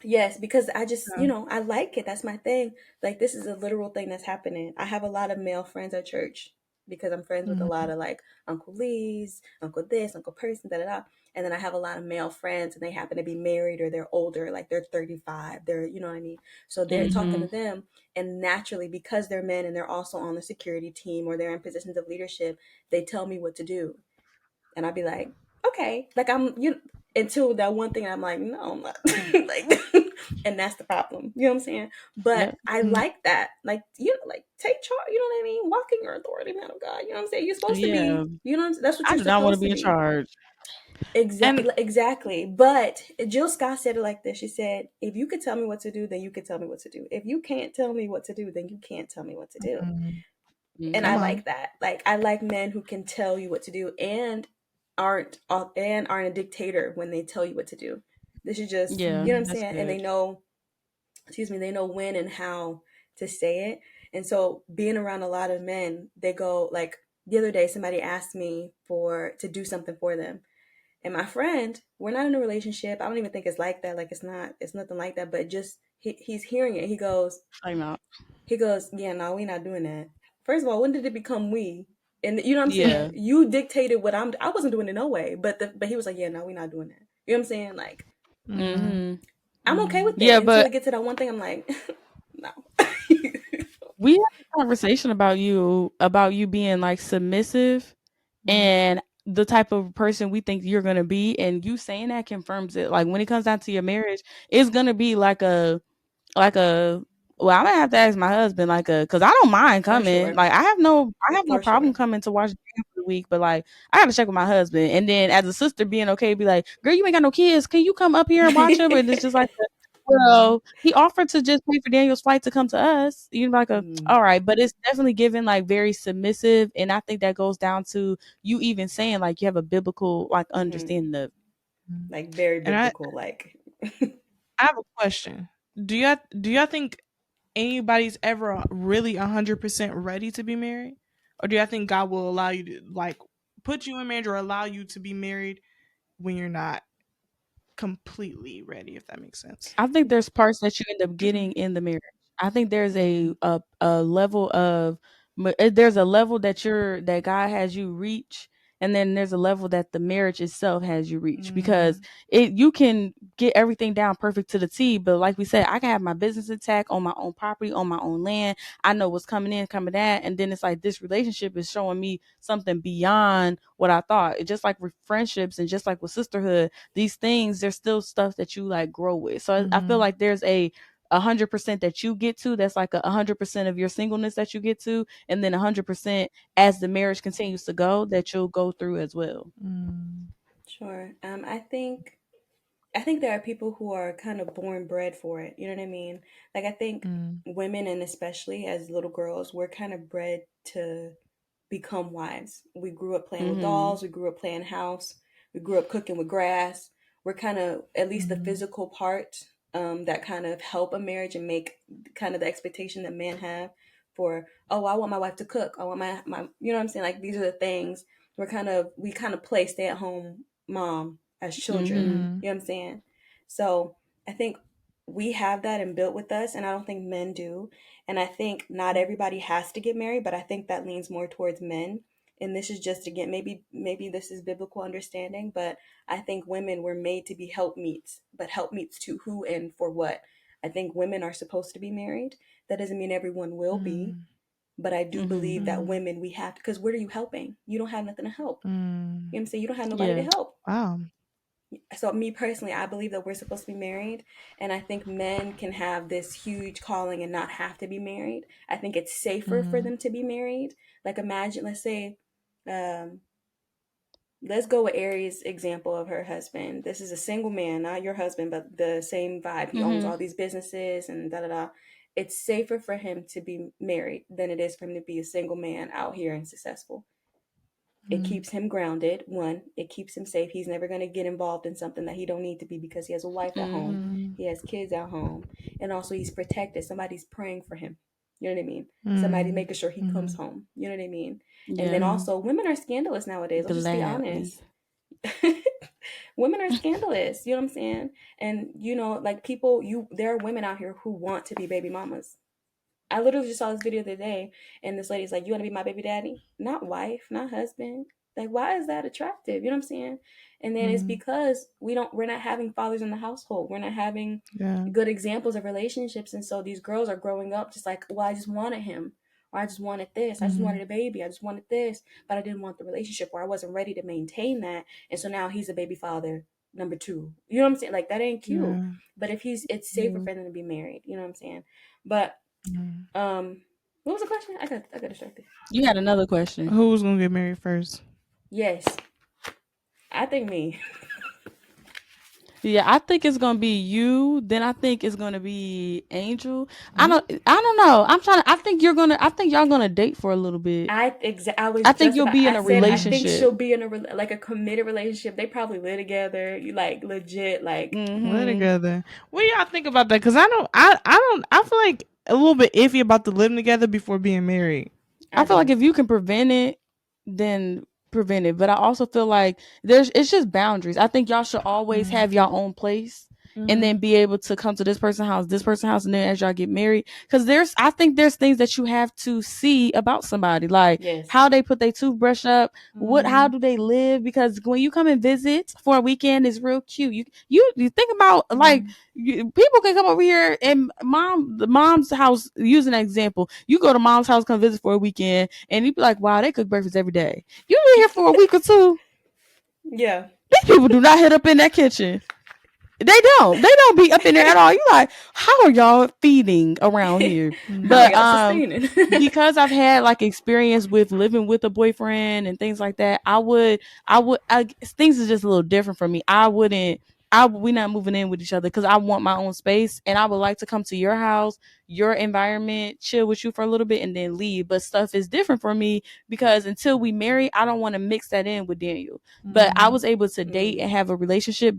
Yes, because I just, I like it. That's my thing. Like, this is a literal thing that's happening. I have a lot of male friends at church because I'm friends with a lot of like Uncle Lee's, Uncle this, Uncle Person, da-da-da. And then I have a lot of male friends, and they happen to be married or they're older, like they're 35. They're, you know what I mean? So they're talking to them. And naturally, because they're men and they're also on the security team or they're in positions of leadership, they tell me what to do. And I'd be like, okay, like until that one thing, I'm like, no, I'm not. Like, and that's the problem. You know what I'm saying? But I like that. Like, like take charge. You know what I mean? Walking your authority, man of God. You know what I'm saying? You're supposed to be. You know, that's what you're supposed to be. I do not want to be in charge. Exactly. But Jill Scott said it like this. She said, if you could tell me what to do, then you could tell me what to do. If you can't tell me what to do, then you can't tell me what to do. And I like that. Like, I like men who can tell you what to do and aren't a dictator when they tell you what to do. This is just, you know what I'm saying? Good. And they know when and how to say it. And so being around a lot of men, they go, like, the other day somebody asked me to do something for them. And my friend, we're not in a relationship. I don't even think it's like that. Like, it's nothing like that. But just he's hearing it. He goes, yeah, no, we're not doing that. First of all, when did it become we? And you know what I'm saying? You dictated what I wasn't doing it no way. But he was like, yeah, no, we're not doing that. You know what I'm saying? Like, I'm okay with that. Yeah, but until it gets to that one thing, I'm like, no. We had a conversation about you being like submissive and the type of person we think you're gonna be, and you saying that confirms it. Like, when it comes down to your marriage, it's gonna be like a well, I'm gonna have to ask my husband, like, because I don't mind coming. Sure. Like, I have no problem coming to watch the game for the week, but like, I gotta check with my husband. And then as a sister, being okay, be like, girl, you ain't got no kids. Can you come up here and watch them? And it's just like, well, he offered to just pay for Daniel's flight to come to us. You're like, all right, but it's definitely given like very submissive, and I think that goes down to you even saying like you have a biblical like understanding of, like, very biblical. Like, I have a question. Do y'all think anybody's ever really 100% ready to be married? Or do you think God will allow you to like put you in marriage or allow you to be married when you're not completely ready, if that makes sense? I think there's parts that you end up getting in the marriage. I think there's a level of there's a level that God has you reach, and then there's a level that the marriage itself has you reach, because you can get everything down perfect to the T, but like we said, I can have my business intact on my own property, on my own land. I know what's coming in, coming out, and then it's like this relationship is showing me something beyond what I thought. It just like with friendships and just like with sisterhood, these things, there's still stuff that you like grow with. So I feel like there's a 100% that you get to, that's like 100% of your singleness that you get to, and then 100% as the marriage continues to go that you'll go through as well. Sure. I think there are people who are kind of born bred for it. You know what I mean? Like, I think women, and especially as little girls, we're kind of bred to become wives. We grew up playing with dolls. We grew up playing house. We grew up cooking with grass. We're kind of, at least the physical part, that kind of help a marriage and make kind of the expectation that men have for, oh, I want my wife to cook. I want my you know what I'm saying? Like, these are the things we kind of play stay at home mom as children. You know what I'm saying? So I think we have that inbuilt with us, and I don't think men do. And I think not everybody has to get married, but I think that leans more towards men. And this is just, again, maybe this is biblical understanding, but I think women were made to be helpmeets, but helpmeets to who and for what? I think women are supposed to be married. That doesn't mean everyone will be, but I do believe that women, we have to, because what are you helping? You don't have nothing to help. You know what I'm saying? You don't have nobody to help. Wow. So me personally, I believe that we're supposed to be married, and I think men can have this huge calling and not have to be married. I think it's safer for them to be married. Like, imagine, let's say, let's go with Aries' example of her husband. This is a single man, not your husband, but the same vibe. He owns all these businesses and da da da. It's safer for him to be married than it is for him to be a single man out here and successful. It keeps him grounded. One, it keeps him safe. He's never going to get involved in something that he don't need to be, because he has a wife at home. He has kids at home. And also, he's protected. Somebody's praying for him. You know what I mean? Somebody making sure he comes home. You know what I mean? Yeah. And then also, women are scandalous nowadays. Let's just be honest. Women are scandalous. You know what I'm saying? And, you know, like, there are women out here who want to be baby mamas. I literally just saw this video the other day, and this lady's like, you want to be my baby daddy? Not wife, not husband. Like, why is that attractive? You know what I'm saying? And then it's because we're not having fathers in the household. We're not having good examples of relationships. And so these girls are growing up just like, well, I just wanted him. Or I just wanted this. I just wanted a baby. I just wanted this. But I didn't want the relationship, or I wasn't ready to maintain that. And so now he's a baby father number 2. You know what I'm saying? Like, that ain't cute. Yeah. But it's safer for them to be married. You know what I'm saying? But what was the question? I got distracted. You had another question. Who's gonna get married first? Yes, I think me. Yeah, I think it's gonna be you. Then I think it's gonna be Angel. I don't know. I think y'all gonna date for a little bit. I think you'll be in a relationship. I think she'll be in a committed relationship. They probably live together. You like legit like live together. What do y'all think about that? Because I feel like a little bit iffy about the living together before being married. I feel like if you can prevent it, then prevent it. But I also feel like it's just boundaries. I think y'all should always have your own place, and then be able to come to this person's house, and then as y'all get married, because I think there's things that you have to see about somebody, like how they put their toothbrush up, how do they live, because when you come and visit for a weekend, it's real cute. You think about like people can come over here, and the mom's house, using an example, you go to mom's house, come visit for a weekend, and you be like, wow, they cook breakfast every day. You be here for a week or two. Yeah, these people do not hit up in that kitchen. They don't be up in there at all. You like, how are y'all feeding around here? But because I've had like experience with living with a boyfriend and things like that, things is just a little different for me. We're not moving in with each other, because I want my own space, and I would like to come to your house, your environment, chill with you for a little bit, and then leave. But stuff is different for me, because until we marry, I don't want to mix that in with Daniel. But I was able to date and have a relationship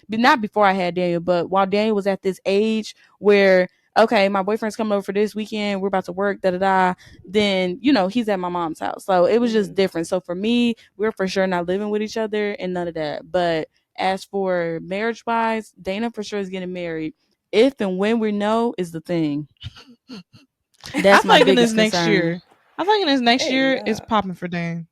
not before I had Daniel, but while Daniel was at this age where okay, my boyfriend's coming over for this weekend, we're about to work, then, you know, he's at my mom's house. So it was just different. So for me, we're for sure not living with each other and none of that. But as for marriage wise, Dana for sure is getting married. If and when we know is the thing. That's my biggest concern. Next year. I think in this next year it's popping for Dane.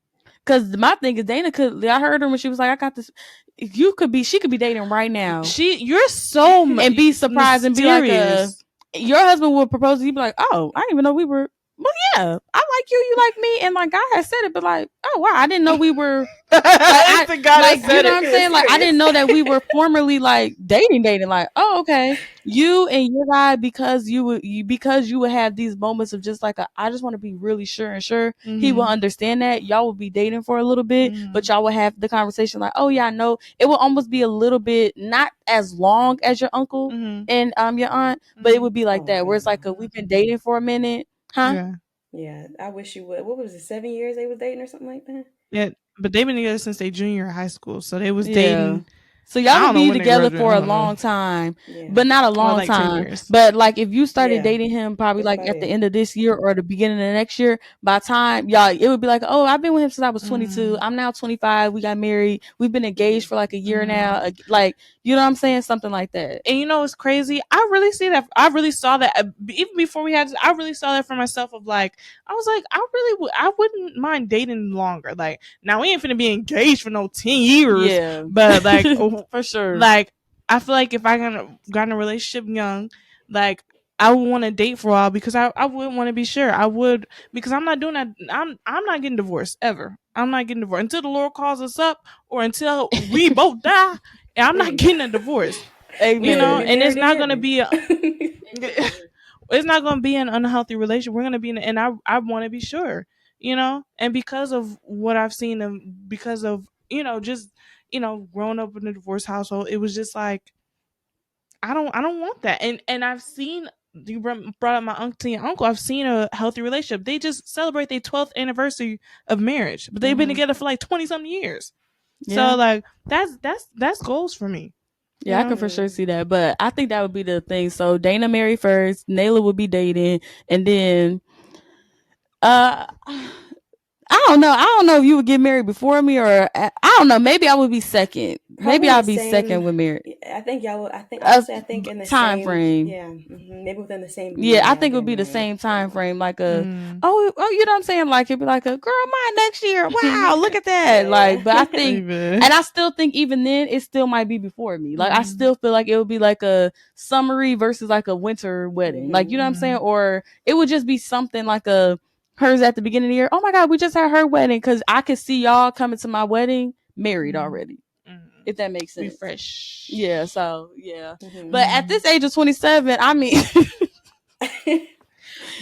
Because my thing is Dana I heard her when she was like, I got this. She could be dating right now. You're so and be surprised mysterious. And be like, your husband will propose to you, be like, oh, I didn't even know we were. Well, yeah, I like you, you like me, and like God has said it, but like, oh wow, I didn't know we were. Like, you know what I'm saying? Like, I didn't know that we were formerly like dating. Like, oh, okay, you and your guy, because you would have these moments of just like I just want to be really sure, he will understand that y'all will be dating for a little bit, but y'all will have the conversation like, oh yeah, I know. It will almost be a little bit not as long as your uncle and your aunt, but it would be like that where it's like we've been dating for a minute. Huh? Yeah, I wish you would. What was it, 7 years they was dating or something like that? Yeah, but they've been together since they junior high school, so they was dating. So y'all would be together for a long time, but not a long like time. But like if you started dating him probably like at the end of this year or the beginning of the next year, by the time y'all, it would be like, oh, I've been with him since I was 22. I'm now 25. We got married. We've been engaged for like a year now. Like, you know what I'm saying? Something like that. And you know what's crazy? I really see that. I really saw that even before we had this, I really saw that for myself of like, I was like, I wouldn't mind dating longer. Like now we ain't finna be engaged for no 10 years. Yeah. But like for sure. Like I feel like if I got in a relationship young, like I would want to date for a while because I would want to be sure. I would, because I'm not doing that. I'm not getting divorced ever. I'm not getting divorced until the Lord calls us up or until we both die. And I'm not getting a divorce. Amen. You know, and it's not going to be it's not going to be an unhealthy relationship. We're going to be and I want to be sure, you know, and because of what I've seen and because of, you know, just, you know, growing up in a divorce household, it was just like, I don't want that. And I've seen, you brought up my auntie and uncle. I've seen a healthy relationship. They just celebrate their 12th anniversary of marriage, but they've been together for like 20 something years. Yeah. So like that's goals for me. Yeah, I can for sure see that. But I think that would be the thing. So Dana married first, Nayla would be dating, and then I don't know if you would get married before me or I don't know. Maybe I would be second. Maybe I'll be second with married. I think y'all would. I think in the time frame. Yeah, maybe within the same. Yeah, I think it would be the same time frame. Like you know what I'm saying? Like it'd be like a girl, mine next year. Wow, look at that. Like, but I think, and I still think even then it still might be before me. Like I still feel like it would be like a summery versus like a winter wedding. Like you know what I'm saying? Or it would just be something like hers at the beginning of the year. Oh my God, we just had her wedding, because I could see y'all coming to my wedding married already. If that makes sense. Be fresh. Yeah, so yeah. But at this age of 27, I mean but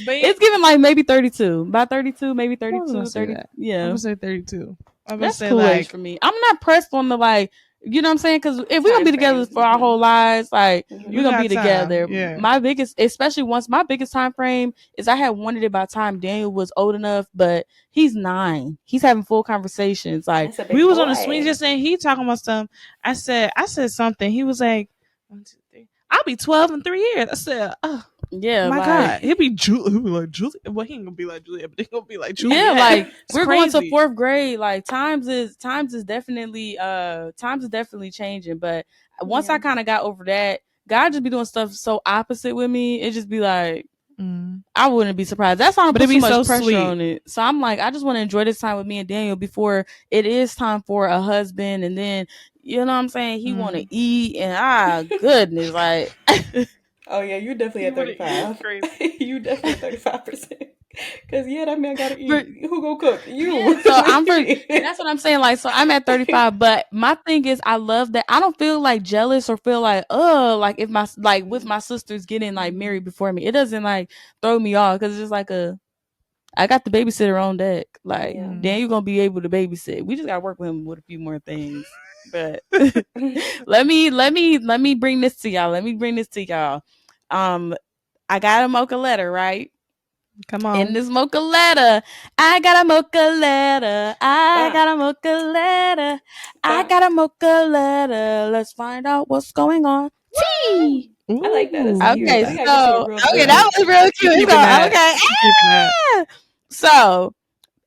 it's giving like maybe 32. By 32, maybe 32, 30. Yeah. I'm gonna say 32. That's cool age for me. I'm not pressed on the like, you know what I'm saying? Because if we're gonna be together for our whole lives, like we're gonna be together. Yeah. My biggest, especially once my biggest time frame is I had wanted it by the time Daniel was old enough, but he's 9. He's having full conversations. Like we was on the swing just saying he talking about something. I said something. He was like, 1, 2, 3. I'll be 12 in 3 years. I said, oh. Yeah, my God, he'll be like Julia. Well, he ain't gonna be like Julia, but he gonna be like Julia. Yeah, like we're going to 4th grade. Like times is definitely changing. But once I kind of got over that, God just be doing stuff so opposite with me. It just be like I wouldn't be surprised. That's why I'm putting so much pressure on it. So I'm like, I just want to enjoy this time with me and Daniel before it is time for a husband, and then you know what I'm saying. He want to eat, and goodness, like. Oh yeah, you definitely at 35. You definitely 35%. Cause that man gotta eat. Who gonna cook? You. Yeah, so that's what I'm saying. Like, so I'm at 35, but my thing is, I love that I don't feel like jealous or feel like, like if with my sisters getting like married before me, it doesn't like throw me off, because it's just like I got the babysitter on deck. Like, then you're gonna be able to babysit. We just gotta work with him with a few more things. But let me bring this to y'all. I got a Mocha Letter, right? Come on. In this Mocha Letter, I got a Mocha Letter. I got a Mocha Letter. I got a Mocha Letter. Let's find out what's going on. Tea. I like that. That's cute. Okay, I gotta get you a real okay, photo. that was real cute. Keeping So, that. okay. So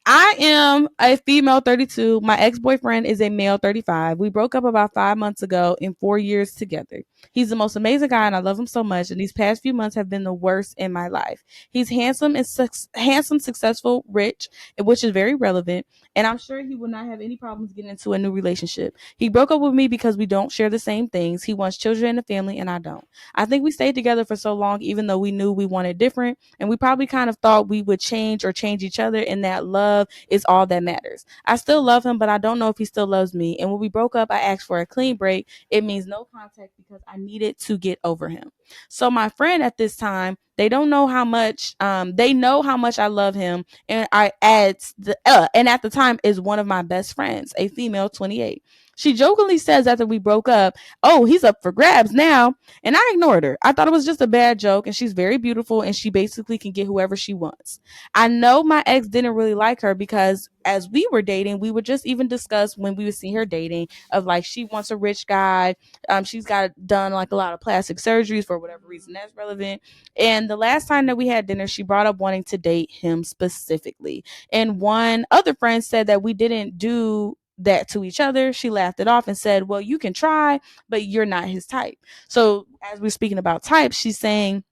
I am a female 32. My ex-boyfriend is a male 35. We broke up about 5 months ago in 4 years together. He's the most amazing guy and I love him so much. And these past few months have been the worst in my life. He's handsome, successful, rich, which is very relevant. And I'm sure he will not have any problems getting into a new relationship. He broke up with me because we don't share the same things. He wants children and a family and I don't. I think we stayed together for so long, even though we knew we wanted different. And we probably kind of thought we would change each other, and that love is all that matters. I still love him, but I don't know if he still loves me. And when we broke up, I asked for a clean break. It means no contact because I needed to get over him. So my friend at this time, they don't know how much, they know how much I love him. And and at the time is one of my best friends, a female 28. She jokingly says after we broke up, oh, he's up for grabs now. And I ignored her. I thought it was just a bad joke, and she's very beautiful and she basically can get whoever she wants. I know my ex didn't really like her because as we were dating, we would just even discuss when we would see her dating of like, she wants a rich guy. She's got done like a lot of plastic surgeries for whatever reason that's relevant. And the last time that we had dinner, she brought up wanting to date him specifically. And one other friend said that we didn't do that to each other. She laughed it off and said, well, you can try, but you're not his type. So as we're speaking about types, she's saying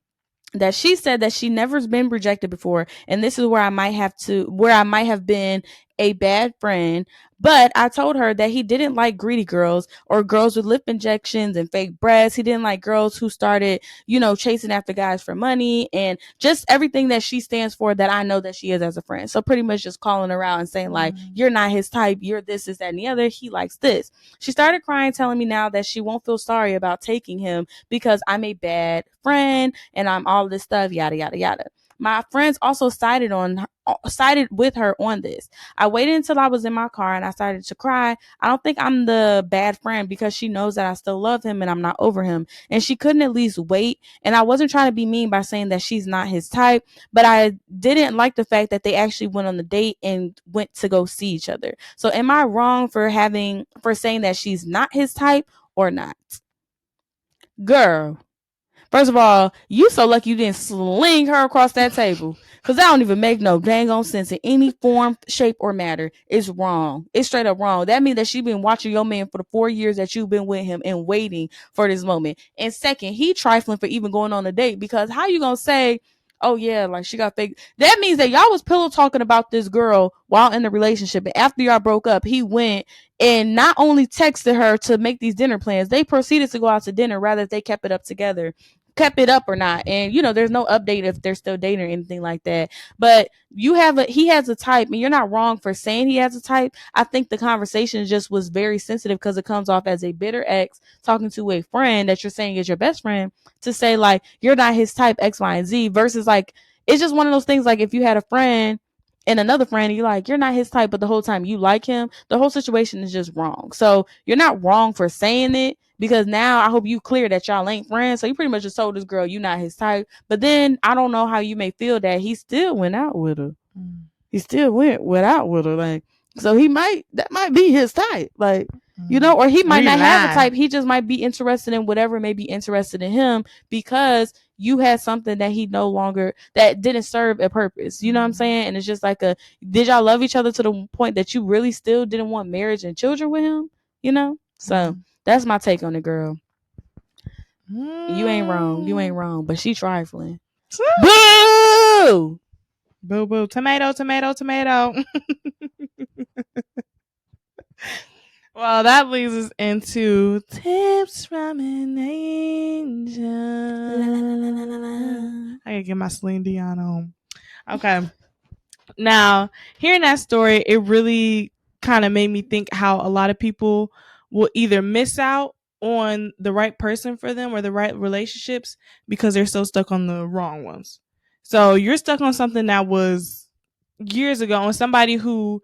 that she said that she never's been rejected before, and this is where I might have been a bad friend. But I told her that he didn't like greedy girls or girls with lip injections and fake breasts. He didn't like girls who started, chasing after guys for money, and just everything that she stands for that I know that she is as a friend. So pretty much just calling her out and saying like, you're not his type, you're this, that, and the other. He likes this. She started crying, telling me now that she won't feel sorry about taking him because I'm a bad friend and I'm all this stuff, yada, yada, yada. My friends also sided with her on this. I waited until I was in my car and I started to cry. I don't think I'm the bad friend because she knows that I still love him and I'm not over him. And she couldn't at least wait. And I wasn't trying to be mean by saying that she's not his type, but I didn't like the fact that they actually went on the date and went to go see each other. So am I wrong for saying that she's not his type or not? Girl. First of all, you so lucky you didn't sling her across that table. Because that don't even make no dang on sense in any form, shape, or matter. It's wrong. It's straight up wrong. That means that she been watching your man for the 4 years that you've been with him and waiting for this moment. And second, he trifling for even going on a date, because how you gonna say, oh yeah, like she got fake? That means that y'all was pillow talking about this girl while in the relationship. And after y'all broke up, he went and not only texted her to make these dinner plans, they proceeded to go out to dinner rather they kept it up or not. And there's no update if they're still dating or anything like that. But he has a type, and you're not wrong for saying he has a type. I think the conversation just was very sensitive because it comes off as a bitter ex talking to a friend that you're saying is your best friend to say like, you're not his type, X, Y, and Z, versus like, it's just one of those things like if you had a friend and another friend, and you're like, you're not his type, but the whole time you like him, the whole situation is just wrong. So you're not wrong for saying it, because now I hope you clear that y'all ain't friends. So you pretty much just told this girl you're not his type. But then I don't know how you may feel that he still went out with her. He still went out with her. Like, so that might be his type. Like, or he might not have a type. He just might be interested in whatever may be interested in him because you had something that that didn't serve a purpose. You know what I'm saying? And it's just like did y'all love each other to the point that you really still didn't want marriage and children with him? So that's my take on it, girl. You ain't wrong, but she trifling. Boo! Boo boo. Tomato, tomato, tomato. Well, that leads us into tips from an angel. I gotta get my Celine Dion on. Okay. Now, hearing that story, it really kind of made me think how a lot of people will either miss out on the right person for them or the right relationships because they're so stuck on the wrong ones. So you're stuck on something that was years ago, and somebody who,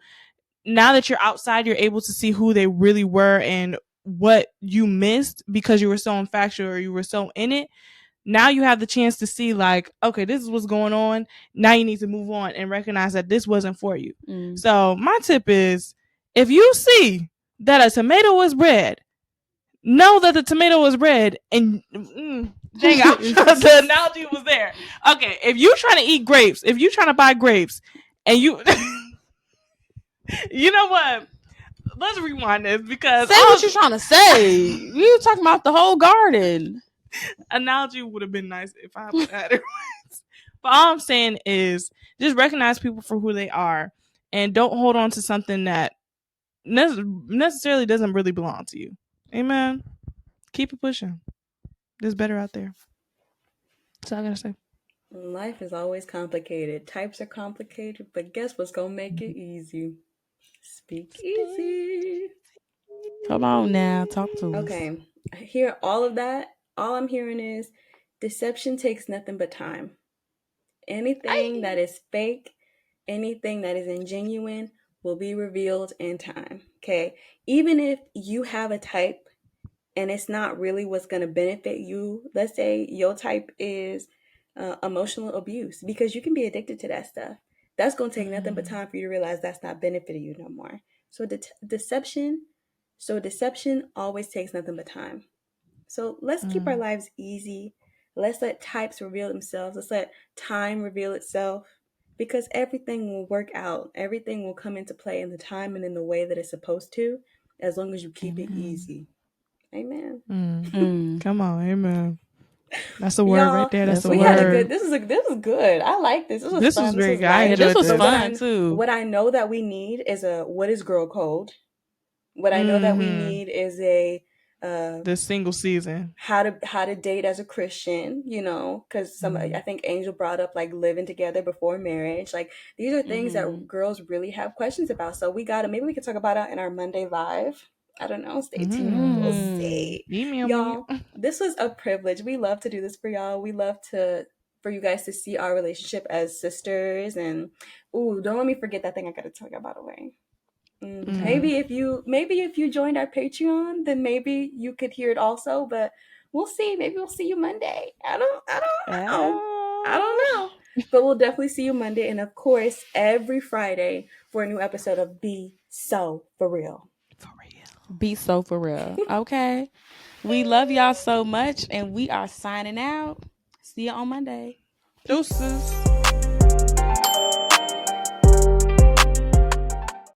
now that you're outside, you're able to see who they really were and what you missed because you were so infatuated or you were so in it. Now you have the chance to see like, okay, this is what's going on. Now you need to move on and recognize that this wasn't for you. So my tip is, if you see that a tomato was red, know that the tomato was red and Dang, the analogy was there. Okay, if you trying to eat grapes, if you trying to buy grapes, and you, you know what? Let's rewind this because say what you're trying to say. You talking about the whole garden. Analogy would have been nice if I had it. But all I'm saying is just recognize people for who they are, and don't hold on to something that necessarily doesn't really belong to you. Amen. Keep it pushing. There's better out there. That's all I gotta say. Life is always complicated. Types are complicated, but guess what's gonna make it easy? Speak easy. Come on now, talk to us. Okay, I hear all of that. All I'm hearing is deception takes nothing but time. Anything that is fake, anything that is ingenuine will be revealed in time. Okay, even if you have a type and it's not really what's going to benefit you. Let's say your type is emotional abuse, because you can be addicted to that stuff. That's going to take nothing but time for you to realize that's not benefiting you no more. So deception always takes nothing but time. So let's keep our lives easy. Let's let types reveal themselves. Let's let time reveal itself, because everything will work out. Everything will come into play in the time and in the way that it's supposed to, as long as you keep it easy. Amen. Come on, amen. That's a word right there. That's a we word. Had a good. This is good. I like this. This was very good. This was fun too. What I know that we need is what is girl code. What I know that we need is the single season. How to date as a Christian, because I think Angel brought up like living together before marriage. Like these are things that girls really have questions about. So maybe we can talk about it in our Monday live. I don't know. Stay tuned. We'll see. Y'all, this was a privilege. We love to do this for y'all. We love for you guys to see our relationship as sisters. And don't let me forget that thing I got to tell you about away. Maybe if you joined our Patreon, then maybe you could hear it also. But we'll see. Maybe we'll see you Monday. I don't know. But we'll definitely see you Monday, and of course every Friday for a new episode of Be So For Real. Be so for real. Okay. We love y'all so much, and we are signing out. See you on Monday. Deuces.